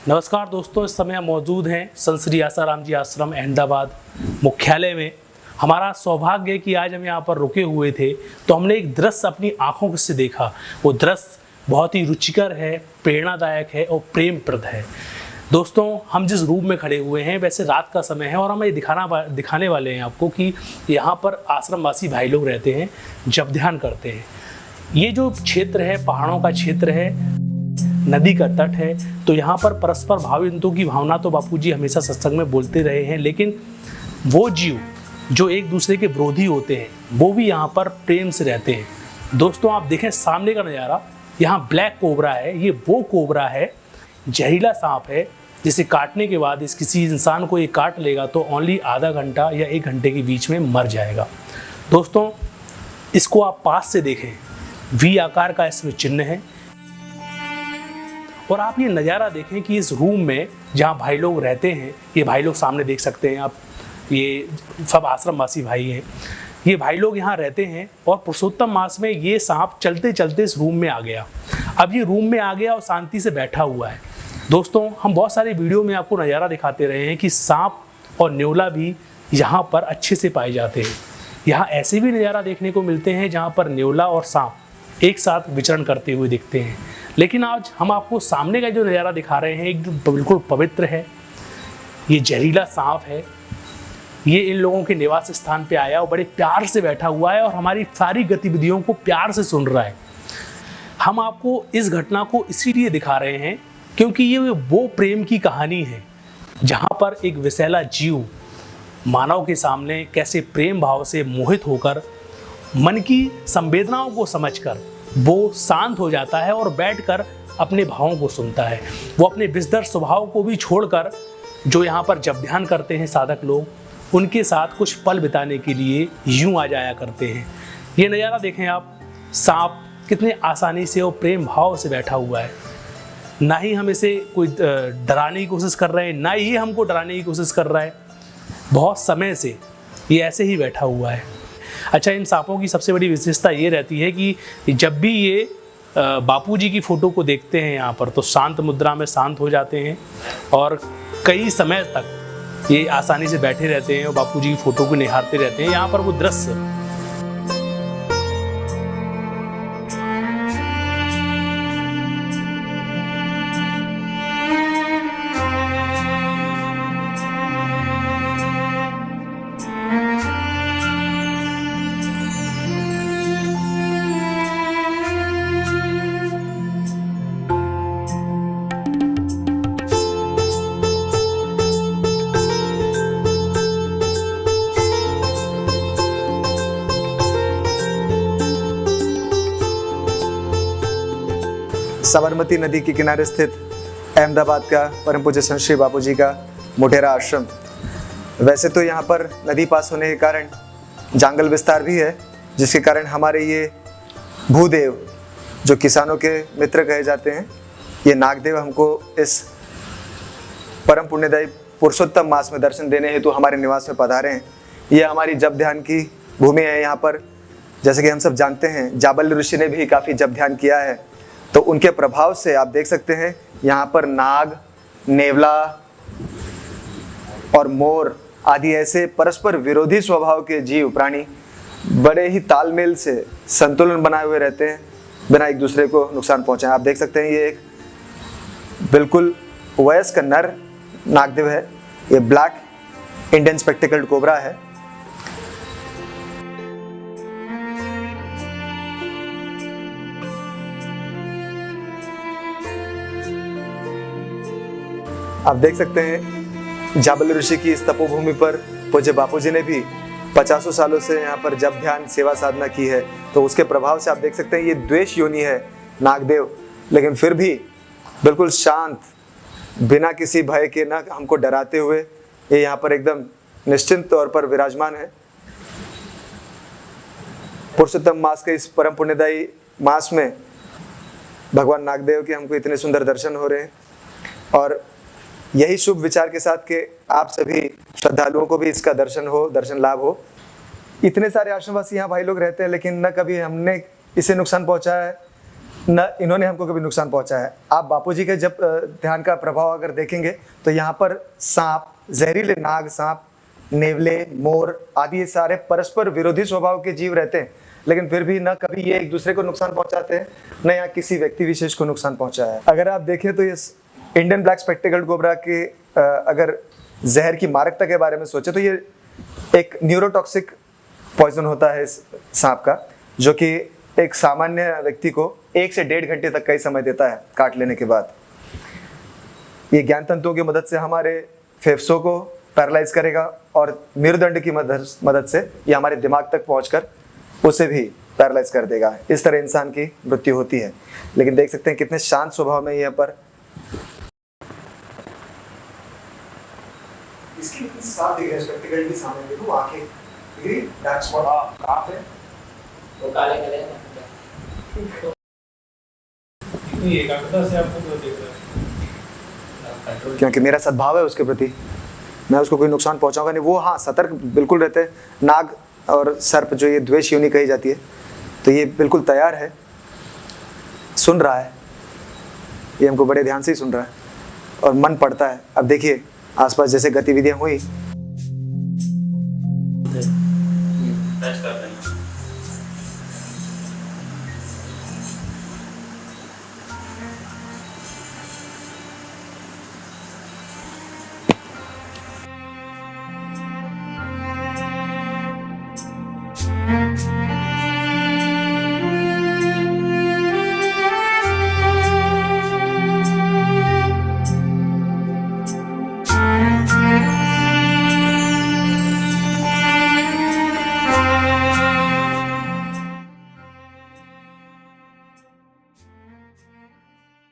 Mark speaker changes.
Speaker 1: नमस्कार दोस्तों, इस समय हम मौजूद हैं संत श्री आसाराम जी आश्रम अहमदाबाद मुख्यालय में। हमारा सौभाग्य है कि आज हम यहाँ पर रुके हुए थे तो हमने एक दृश्य अपनी आंखों से देखा। वो दृश्य बहुत ही रुचिकर है, प्रेरणादायक है और प्रेमप्रद है। दोस्तों, हम जिस रूम में खड़े हुए हैं वैसे रात का समय है और हम ये दिखाने वाले हैं आपको कि यहाँ पर आश्रमवासी भाई लोग रहते हैं, जप ध्यान करते हैं। ये जो क्षेत्र है पहाड़ों का क्षेत्र है, नदी का तट है, तो यहाँ पर परस्पर भावबिंदु की भावना तो बापूजी हमेशा सत्संग में बोलते रहे हैं, लेकिन वो जीव जो एक दूसरे के विरोधी होते हैं वो भी यहाँ पर प्रेम से रहते हैं। दोस्तों, आप देखें सामने का नज़ारा, यहाँ ब्लैक कोबरा है। ये वो कोबरा है, जहरीला सांप है, जिसे काटने के बाद किसी इंसान को ये काट लेगा तो ओनली आधा घंटा या 1 घंटे के बीच में मर जाएगा। दोस्तों, इसको आप पास से देखें, वी आकार का इसमें चिन्ह है। और आप ये नज़ारा देखें कि इस रूम में जहाँ भाई लोग रहते हैं, ये भाई लोग सामने देख सकते हैं आप, ये सब आश्रमवासी भाई हैं। ये भाई लोग यहाँ रहते हैं और पुरुषोत्तम मास में ये सांप चलते चलते इस रूम में आ गया। अब ये रूम में आ गया और शांति से बैठा हुआ है। दोस्तों, हम बहुत सारे वीडियो में आपको नज़ारा दिखाते रहे हैं कि सांप और न्योला भी यहाँ पर अच्छे से पाए जाते हैं। यहाँ ऐसे भी नज़ारा देखने को मिलते हैं जहाँ पर न्योला और सांप एक साथ विचरण करते हुए दिखते हैं। लेकिन आज हम आपको सामने का जो नज़ारा दिखा रहे हैं एक बिल्कुल पवित्र है। ये जहरीला सांप है। ये इन लोगों के निवास स्थान पे आया और बड़े प्यार से बैठा हुआ है और हमारी सारी गतिविधियों को प्यार से सुन रहा है। हम आपको इस घटना को इसीलिए दिखा रहे हैं क्योंकि ये वो प्रेम की कहानी है जहाँ पर एक विषैला जीव मानव के सामने कैसे प्रेम भाव से मोहित होकर मन की संवेदनाओं को समझकर वो शांत हो जाता है और बैठकर अपने भावों को सुनता है। वो अपने विषदर स्वभाव को भी छोड़कर जो यहाँ पर जप ध्यान करते हैं साधक लोग, उनके साथ कुछ पल बिताने के लिए यूं आ जाया करते हैं। ये नज़ारा देखें आप, सांप कितने आसानी से और प्रेम भाव से बैठा हुआ है। ना ही हम इसे कोई डराने की कोशिश कर रहे हैं, ना ही हमको डराने की कोशिश कर रहा है। बहुत समय से ये ऐसे ही बैठा हुआ है। अच्छा, इन सांपों की सबसे बड़ी विशेषता ये रहती है कि जब भी ये बापूजी की फ़ोटो को देखते हैं यहाँ पर तो शांत मुद्रा में शांत हो जाते हैं और कई समय तक ये आसानी से बैठे रहते हैं और बापूजी की फ़ोटो को निहारते रहते हैं। यहाँ पर वो दृश्य
Speaker 2: साबरमती नदी के किनारे स्थित अहमदाबाद का परम पूज्य संत श्री बापूजी का मोटेरा आश्रम। वैसे तो यहाँ पर नदी पास होने के कारण जंगल विस्तार भी है, जिसके कारण हमारे ये भूदेव जो किसानों के मित्र कहे जाते हैं, ये नागदेव हमको इस परम पुण्यदायी पुरुषोत्तम मास में दर्शन देने हेतु हमारे निवास में पधारे हैं। ये हमारी जप ध्यान की भूमि है। यहाँ पर जैसे कि हम सब जानते हैं, जाबल्य ऋषि ने भी काफ़ी जप ध्यान किया है, तो उनके प्रभाव से आप देख सकते हैं यहाँ पर नाग, नेवला और मोर आदि ऐसे परस्पर विरोधी स्वभाव के जीव प्राणी बड़े ही तालमेल से संतुलन बनाए हुए रहते हैं, बिना एक दूसरे को नुकसान पहुंचाए। आप देख सकते हैं ये एक बिल्कुल वयस्क नर नागदेव है। ये ब्लैक इंडियन स्पेक्टिकल्ड कोबरा है। आप देख सकते हैं जाबल्य ऋषि की इस तपोभूमि पर पूज्य बापूजी ने भी 50 सालों से यहाँ पर जप ध्यान सेवा साधना की है। तो उसके प्रभाव से आप देख सकते हैं ये द्वेष योनि है नागदेव, लेकिन फिर भी बिल्कुल शांत, बिना किसी भय के, ना हमको डराते हुए ये यहाँ पर एकदम निश्चिंत तौर पर विराजमान है। पुरुषोत्तम मास के इस परम पुण्यदायी मास में भगवान नागदेव के हमको इतने सुंदर दर्शन हो रहे हैं और यही शुभ विचार के साथ कि आप सभी श्रद्धालुओं को भी इसका दर्शन लाभ हो। इतने सारे आश्रमवासी यहाँ भाई लोग रहते हैं, लेकिन न कभी हमने इसे नुकसान पहुँचाया है, न इन्होंने हमको कभी नुकसान पहुंचा है। आप बापूजी के जब ध्यान का प्रभाव अगर देखेंगे तो यहाँ पर सांप, जहरीले नाग, सांप, नेवले, मोर आदि ये सारे परस्पर विरोधी स्वभाव के जीव रहते हैं, लेकिन फिर भी न कभी ये एक दूसरे को नुकसान पहुंचाते हैं, न यहाँ किसी व्यक्ति विशेष को नुकसान पहुंचाया है। अगर आप देखें तो इस इंडियन ब्लैक स्पेक्टिकल्ड कोबरा के अगर जहर की मारकता के बारे में सोचे तो ये एक न्यूरोटॉक्सिक पॉइजन होता है इस सांप का, जो कि एक सामान्य व्यक्ति को 1 से 1.5 घंटे तक का ही समय देता है काट लेने के बाद। ये ज्ञान तंतुओं की मदद से हमारे फेफड़ों को पैरालाइज करेगा और मेरुदंड की मदद से ये हमारे दिमाग तक पहुंचकर उसे भी पैरालाइज कर देगा। इस तरह इंसान की मृत्यु होती है। लेकिन देख सकते हैं कितने शांत स्वभाव में यहाँ पर इसकी कितनी साफ दिख रही है, स्पेक्टिकल भी सामने देखो, आंखें दिख रही, डार्क स्पॉट कहाँ पे
Speaker 3: वो काले काले
Speaker 1: इतनी एकाग्रता से आपको क्यों देख रहे हैं?
Speaker 2: क्योंकि मेरा सद्भाव है उसके प्रति, मैं उसको कोई नुकसान पहुंचाऊंगा नहीं। वो हाँ सतर्क बिल्कुल रहते हैं। नाग और सर्प जो ये द्वेष योनि कही जाती है, तो ये बिल्कुल तैयार है, सुन रहा है, ये हमको बड़े ध्यान से ही सुन रहा है और मन पड़ता है। अब देखिए आसपास जैसे गतिविधियां हुई